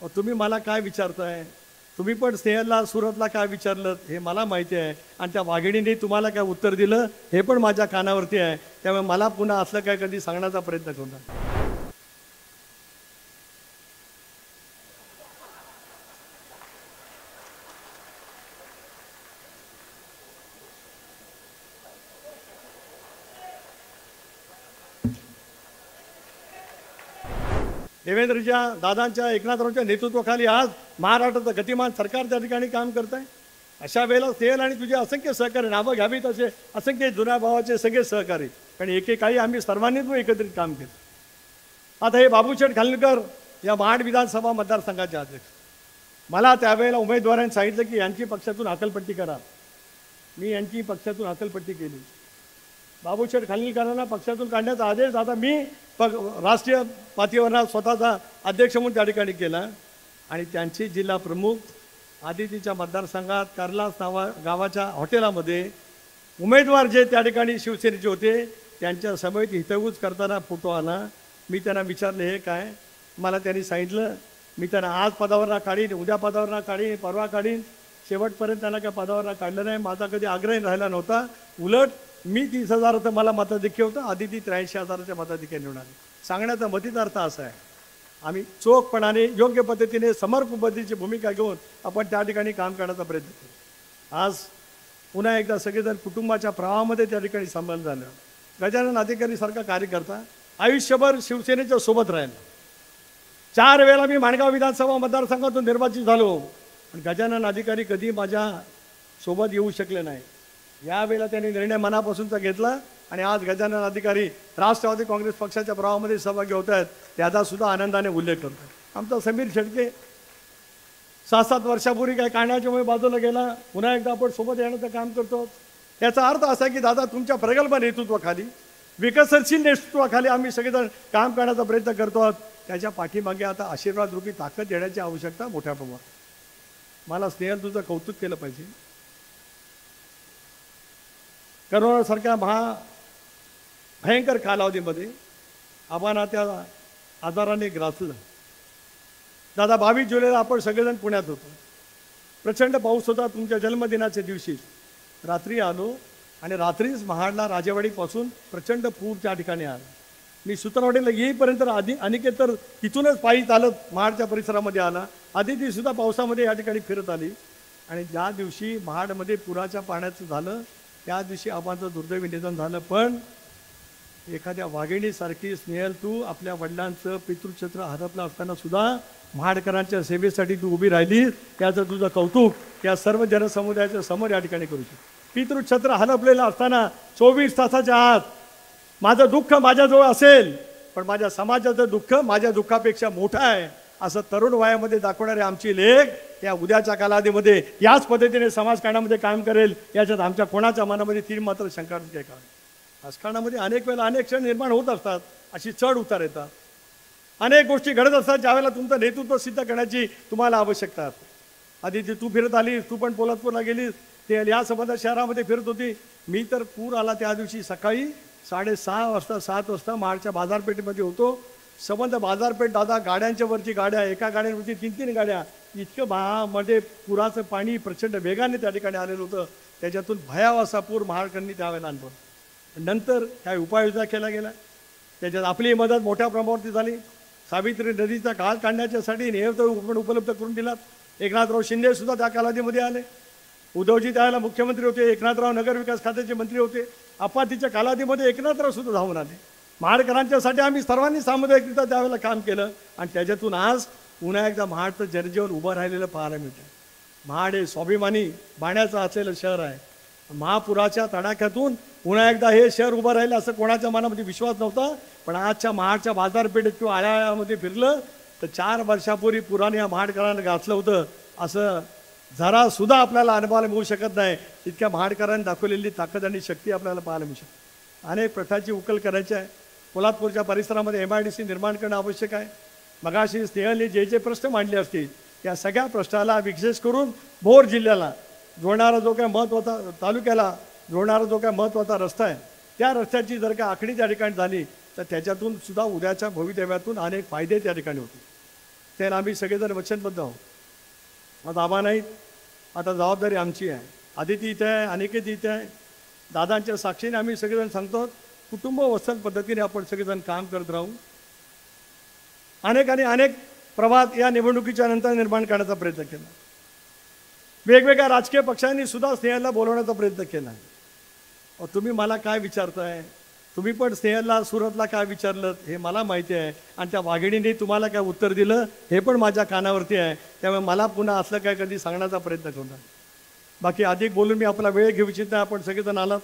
तुम्ही मला काय विचारताय? तुम्ही पण स्नेहलला सुरतला काय विचारलं हे मला माहिती आहे, आणि त्या वाघिणीने तुम्हाला काय उत्तर दिलं हे पण माझ्या कानावरती आहे. त्यामुळे मला पुन्हा असलं काय कधी सांगण्याचा प्रयत्न करू नका. देवेंद्रच्या दादांच्या एकनाथरावच्या नेतृत्वाखाली आज महाराष्ट्राचं गतिमान सरकार त्या ठिकाणी काम करत आहे. अशा वेळेला स्नेहल आणि तुझे असंख्य सहकारी, नावं घ्यावीत असे असंख्य जुन्या भावाचे सगळे सहकारी, कारण एकेकाळी आम्ही सर्वांनीच एकत्रित काम केलं. आता हे बाबूशेठ खानविलकर या महाड विधानसभा मतदारसंघाचे अध्यक्ष, मला त्यावेळेला उमेदवारांनी सांगितलं की यांची पक्षातून हकालपट्टी करा. मी यांची पक्षातून हकालपट्टी केली. बाबूशेठ खानविलकरांना पक्षातून काढण्याचा आदेश आता मी राष्ट्रीय पातळीवर स्वतःचा अध्यक्ष म्हणून त्या ठिकाणी केला. आणि त्यांचे जिल्हा प्रमुख आदितीच्या मतदारसंघात कार्लास गावाच्या हॉटेलामध्ये उमेदवार जे त्या ठिकाणी शिवसेनेचे होते त्यांच्या समवेत हितगुज करताना फोटो आला. मी त्यांना विचारले हे काय? मला त्यांनी सांगितलं मी त्यांना आज पदावर काढीन, उद्या पदावर काढीन, परवा काढीन. शेवटपर्यंत त्यांना काय पदावर काढलं नाही. माझा कधी आग्रह राहिला नव्हता. उलट मी 30,000 तर मला मताधिक्य होतं, आदिती 83,000च्या मताधिक्य निवडून आले. सांगण्याचा मतीचा अर्थ असा आहे, आम्ही चोखपणाने योग्य पद्धतीने समर्पक पद्धतीची भूमिका घेऊन आपण त्या ठिकाणी काम करण्याचा प्रयत्न केला. आज पुन्हा एकदा सगळेजण कुटुंबाच्या प्रवाहामध्ये त्या ठिकाणी सामील झालं. गजानन अधिकारीसारखा कार्यकर्ता आयुष्यभर शिवसेनेच्या सोबत राहिला. 4 वेळा मी माणगाव विधानसभा मतदारसंघातून निर्वाचित झालो, पण गजानन अधिकारी कधी माझ्या सोबत येऊ शकले नाही. यावेळेला त्यांनी निर्णय मनापासूनचा घेतला आणि आज गजानन अधिकारी राष्ट्रवादी काँग्रेस पक्षाच्या प्रवाहामध्ये सहभागी होत आहेत. त्याचा सुद्धा आनंदाने उल्लेख करतो. आमचा समीर शेडके 6-7 वर्षापूर्वी काय काढण्याच्यामुळे बाजूला गेला, पुन्हा एकदा आपण सोबत येण्याचं काम करतो. याचा अर्थ असा की दादा तुमच्या प्रगल्भ नेतृत्वाखाली, विकसनशील नेतृत्वाखाली आम्ही सगळेजण काम करण्याचा प्रयत्न करतो आहोत. त्याच्या पाठीमागे आता आशीर्वाद रूपी ताकद देण्याची आवश्यकता मोठ्या प्रमाणात. मला स्नेहल तुझं कौतुक केलं पाहिजे. करोनासारख्या भयंकर कालावधीमध्ये आम्हाला त्या आजाराने ग्रासलं. दादा 22 जुलैला आपण सगळेजण पुण्यात होतो. प्रचंड पाऊस होता. तुमच्या जन्मदिनाच्या दिवशी रात्री आलो आणि रात्रीच महाडला राजेवाडीपासून प्रचंड पूर त्या ठिकाणी आला. मी सुतारवाडीला येईपर्यंत अनिकेत तर तिथूनच पायी चालत महाडच्या परिसरामध्ये आला. आदिती सुद्धा पावसामध्ये या ठिकाणी फिरत आली. आणि ज्या दिवशी महाडमध्ये पुराच्या पाण्याचं झालं त्या दिवशी आबांचं दुर्दैवी निधन झालं. पण एखाद्या वाघिणीसारखी स्नेहल तू आपल्या वडिलांचं पितृछत्र हरपलं असताना सुद्धा महाडकरांच्या सेवेसाठी तू उभी राहिली. त्याचं तुझं कौतुक या सर्व जनसमुदायाच्या समोर या ठिकाणी करू शकतो. पितृछत्र हरपलेलं असताना 24 तासाच्या आत माझं दुःख माझ्याजवळ असेल, पण माझ्या समाजाचं दुःख माझ्या दुःखापेक्षा मोठं आहे असं तरुण वयामध्ये दाखवणारे आमची लेख या उद्याच्या कालावधीमध्ये याच पद्धतीने समाजकारणामध्ये काम करेल याच्यात आमच्या कोणाच्या मनामध्ये तीन मात्र शंका काय का. राजकारणामध्ये अनेक वेळेला अनेक क्षण निर्माण होत असतात, अशी चढ उतार येतात, अनेक गोष्टी घडत असतात ज्यावेळेला तुमचं नेतृत्व सिद्ध करण्याची तुम्हाला आवश्यकता असते. आधी तू फिरत आलीस, तू पण पोलादपूरला गेलीस, ते या संबंध शहरामध्ये फिरत होती. मी तर पूर आला त्या दिवशी सकाळी 6:30 वाजता 7 वाजता महाडच्या बाजारपेठेमध्ये होतो. संबंध बाजारपेठ दादा गाड्यांच्या वरची गाड्या, एका गाड्यांवरती 3-3 गाड्या, इतकं मध्ये पुराचं पाणी प्रचंड वेगाने त्या ठिकाणी आलेलं होतं. त्याच्यातून भयावह असा पूर महाडकरांनी त्यावेळेला अनुभवला. नंतर काय उपाययोजना केल्या गेल्या, त्याच्यात आपली मदत मोठ्या प्रमाणावरती झाली. सावित्री नदीचा काळ काढण्याच्यासाठी नेहमी उपलब्ध करून दिलात. एकनाथराव शिंदे सुद्धा त्या कालावधीमध्ये आले. उद्धवजी त्यावेळेला मुख्यमंत्री होते, एकनाथराव नगरविकास खात्याचे मंत्री होते. आपत्तीच्या कालावधीमध्ये एकनाथराव सुद्धा धावून आले. महाडकरांच्यासाठी आम्ही सर्वांनी सामुदायिकरित्या त्यावेळेला काम केलं आणि त्याच्यातून आज पुन्हा एकदा महाडचं जनजीवन उभं राहिलेलं पाहायला मिळतं. महाड हे स्वाभिमानी बाण्याचं असलेलं शहर आहे. महापुराच्या तडाख्यातून पुन्हा एकदा हे शहर उभं राहिलं असं कोणाच्या मनामध्ये विश्वास नव्हता. पण आजच्या महाडच्या बाजारपेठेत किंवा आळ्यामध्ये फिरलं तर 4 वर्षापूर्वी पुराने या महाडकरांना घातलं होतं असं जरा सुद्धा आपल्याला अनुभवायला मिळू शकत नाही. इतक्या महाडकरांनी दाखवलेली ताकद आणि शक्ती आपल्याला पाहायला मिळू शकते. अनेक प्रश्नाची उकल करायची आहे. पोलादपूरच्या परिसरामध्ये MIDC निर्माण करणं आवश्यक आहे. मगाशी स्नेहलने जे प्रश्न मांडले असतील त्या सगळ्या प्रश्नाला विशेष करून भोर जिल्ह्याला जोडणारा जो काय महत्त्वाचा, तालुक्याला जोडणारा जो काय महत्त्वाचा रस्ता आहे त्या रस्त्याची जर का आखणी त्या ठिकाणी झाली तर त्याच्यातून सुद्धा उद्याच्या भवितव्यातून अनेक फायदे त्या ठिकाणी होतील. त्याला आम्ही सगळेजण वचनबद्ध आहोत. आता आबा नाहीत, आता जबाबदारी आमची आहे. आदिती इथे आहे, अनिकेत इथे आहे. दादांच्या साक्षीने आम्ही सगळेजण सांगतो, कुटुंब वत्सल पद्धतीने आपण सगळेजण काम करत राहू. अनेक प्रवाद या निवडणुकीच्या नंतर निर्माण करण्याचा प्रयत्न केला. वेगवेगळ्या राजकीय पक्षांनी सुद्धा स्नेहलला बोलवण्याचा प्रयत्न केला. तुम्ही मला काय विचारताय? तुम्ही पण स्नेहलला सुरतला काय विचारलं हे मला माहिती आहे, आणि त्या वाघिणीने तुम्हाला काय उत्तर दिलं हे पण माझ्या कानावरती आहे. त्यामुळे मला पुन्हा असलं काय कधी सांगण्याचा प्रयत्न करणार. बाकी अधिक बोलून मी आपला वेळ घेऊ इच्छित नाही. आपण सगळेजण आलात.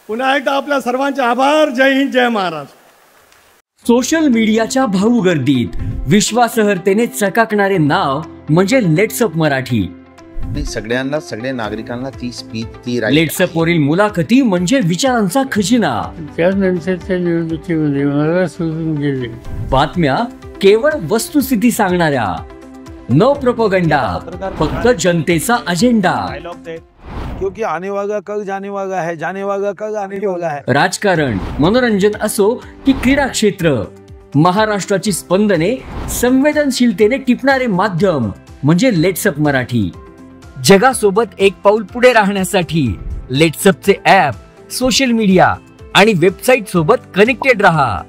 पुन्हा एकदा आपल्या सर्वांचे आभार. जय हिंद, जय महाराष्ट्र. सोशल मीडियाच्या भाऊ गर्दीत विश्वासार्हतेने चकाकणारे नाव म्हणजे लेट्सअप मराठी. सगळ्यांना, सगळ्या नागरिकांना ती स्पीच, ती लेट्सअप वरील मुलाखती म्हणजे विचारांचा खजिना. त्यानंतरच्या निवडणुकीमध्ये मला सोडून गेले. बातम्या केवळ वस्तुस्थिती सांगणाऱ्या, न प्रोपोगंडा, फक्त जनतेचा अजेंडा. क्योंकि आने वाला कल जाने वाला है, जाने वाला कल आने वाला है. राजकारण, मनोरंजन असो की क्रीडा क्षेत्र, महाराष्ट्राची स्पंदने संवेदनशीलतेने टिपणारे माध्यम म्हणजे लेट्सअप मराठी. जगासोबत एक पाऊल पुढे राहण्यासाठी लेट्सअपचे ॲप, सोशल मीडिया आणि वेबसाईट सोबत कनेक्टेड रहा.